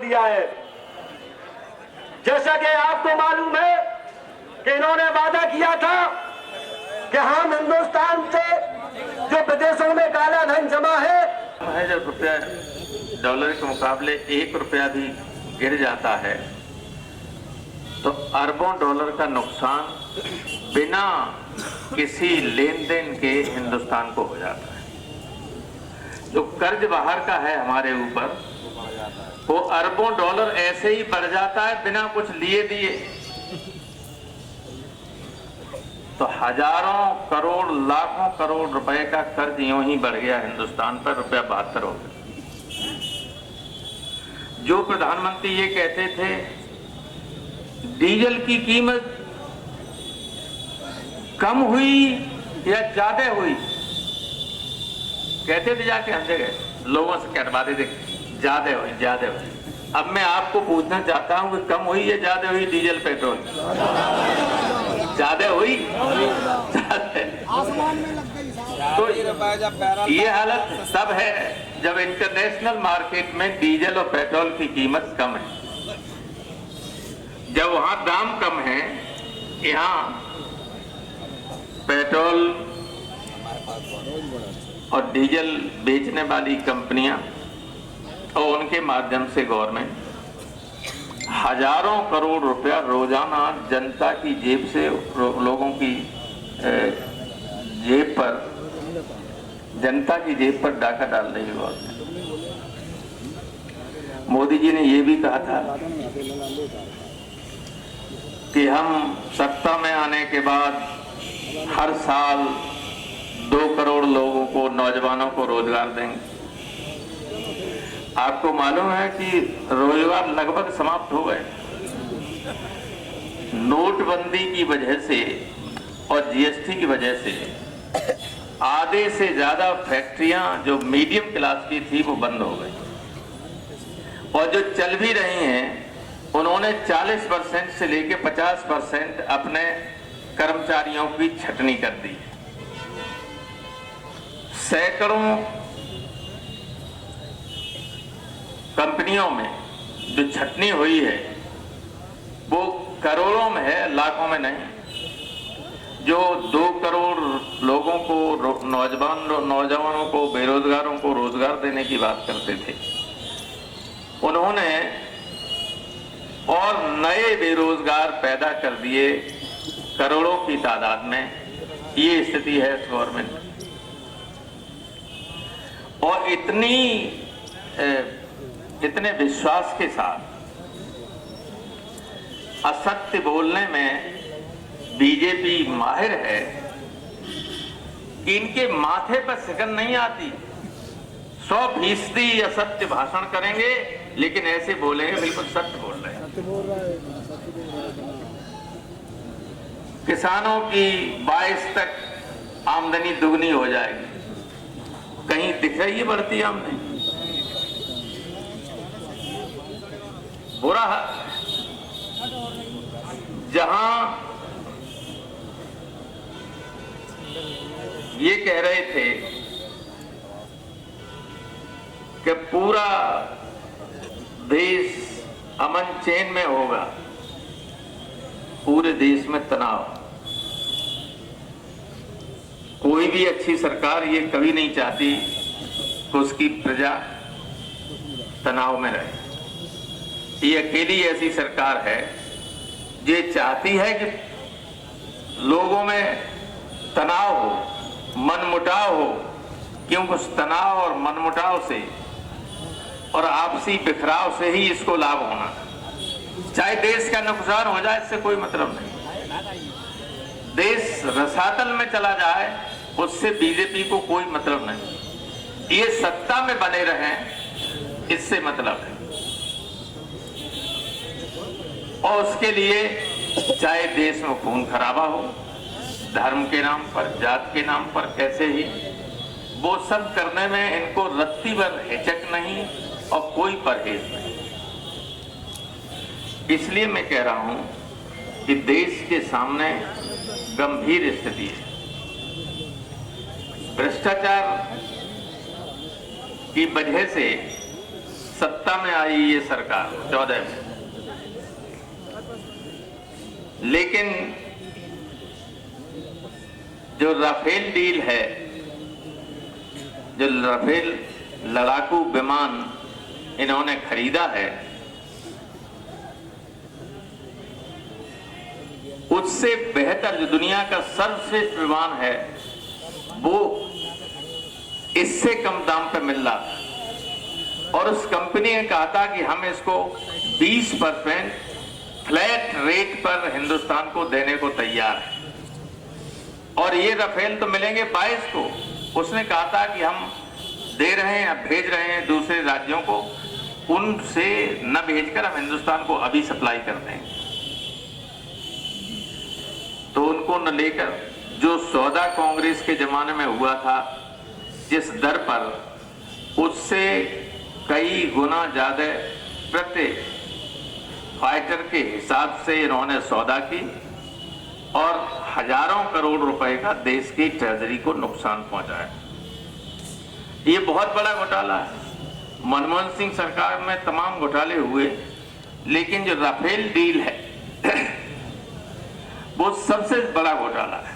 दिया है। जैसा कि आपको मालूम है कि इन्होंने वादा किया था कि हम हिंदुस्तान से जो विदेशों में काला धन जमा है, जब रुपया डॉलर के मुकाबले 1 रुपया भी गिर जाता है तो अरबों डॉलर का नुकसान बिना किसी लेन देन के हिंदुस्तान को हो जाता है। जो कर्ज बाहर का है हमारे ऊपर, वो अरबों डॉलर ऐसे ही बढ़ जाता है बिना कुछ लिए दिए। तो हजारों करोड़ लाखों करोड़ रुपए का कर्ज यूं ही बढ़ गया हिंदुस्तान पर, रुपया 72 हो गया। जो प्रधानमंत्री ये कहते थे डीजल की कीमत कम हुई या ज्यादा हुई, कहते थे जाके हर जगह लोगों से कहवाते थे ज्यादा हुई ज्यादा हुई। अब मैं आपको पूछना चाहता हूं कि कम हुई या ज्यादा हुई डीजल पेट्रोल? ज्यादा हुई। तो ये हालत तब है जब इंटरनेशनल मार्केट में डीजल और पेट्रोल की कीमत कम है। जब वहां दाम कम है, यहाँ पेट्रोल और डीजल बेचने वाली कंपनियां और उनके माध्यम से गवर्नमेंट हजारों करोड़ रुपया रोजाना जनता की जेब से, लोगों की जेब पर, जनता की जेब पर डाका डाल रही है गवर्नमेंट। मोदी जी ने यह भी कहा था कि हम सत्ता में आने के बाद हर साल 2 करोड़ लोगों को, नौजवानों को रोजगार देंगे। आपको मालूम है कि रोजगार लगभग समाप्त हो गए। नोटबंदी की वजह से और जीएसटी की वजह से आधे से ज्यादा फैक्ट्रियां जो मीडियम क्लास की थी वो बंद हो गई, और जो चल भी रही हैं उन्होंने 40% से लेकर 50% अपने कर्मचारियों की छटनी कर दी। सैकड़ों कंपनियों में जो छटनी हुई है वो करोड़ों में है, लाखों में नहीं। जो 2 करोड़ लोगों को, नौजवानों को, बेरोजगारों को रोजगार देने की बात करते थे, उन्होंने और नए बेरोजगार पैदा कर दिए करोड़ों की तादाद में। ये स्थिति है इस गवर्नमेंट की। और इतने विश्वास के साथ असत्य बोलने में बीजेपी माहिर है कि इनके माथे पर शिकन नहीं आती। 100% असत्य भाषण करेंगे लेकिन ऐसे बोलेंगे बिल्कुल सत्य बोल रहे हैं। किसानों की 22 तक आमदनी दुगनी हो जाएगी। कहीं दिख रही है बढ़ती आमदनी? बुरा जहां ये कह रहे थे कि पूरा देश अमन चैन में होगा, पूरे देश में तनाव। कोई भी अच्छी सरकार ये कभी नहीं चाहती कि उसकी प्रजा तनाव में रहे। ये अकेली ऐसी सरकार है जो चाहती है कि लोगों में तनाव हो, मनमुटाव हो, क्योंकि उस तनाव और मनमुटाव से और आपसी बिखराव से ही इसको लाभ होना। चाहे देश का नुकसान हो जाए, इससे कोई मतलब नहीं। देश रसातल में चला जाए, उससे बीजेपी को कोई मतलब नहीं। ये सत्ता में बने रहें, इससे मतलब है। और उसके लिए चाहे देश में खून खराबा हो, धर्म के नाम पर, जात के नाम पर, कैसे ही, वो सब करने में इनको रत्ती भर हिचक नहीं और कोई परहेज नहीं। इसलिए मैं कह रहा हूं कि देश के सामने गंभीर स्थिति है। भ्रष्टाचार की वजह से सत्ता में आई ये सरकार 14 में, लेकिन जो राफेल डील है, जो राफेल लड़ाकू विमान इन्होंने खरीदा है, उससे बेहतर जो दुनिया का सर्वश्रेष्ठ विमान है वो इससे कम दाम पे मिल रहा था। और उस कंपनी ने कहा था कि हम इसको 20% फ्लैट रेट पर हिंदुस्तान को देने को तैयार है, और ये राफेल तो मिलेंगे 22 को। उसने कहा था कि हम दे रहे हैं, भेज रहे हैं दूसरे राज्यों को, उनसे न भेजकर हम हिंदुस्तान को अभी सप्लाई कर देंगे। तो उनको न लेकर जो सौदा कांग्रेस के जमाने में हुआ था जिस दर पर, उससे कई गुना ज्यादा प्रति फाइटर के हिसाब से इन्होंने सौदा की और हजारों करोड़ रुपए का देश की ट्रेजरी को नुकसान पहुंचाया। ये बहुत बड़ा घोटाला है। मनमोहन सिंह सरकार में तमाम घोटाले हुए, लेकिन जो राफेल डील है वो सबसे बड़ा घोटाला है।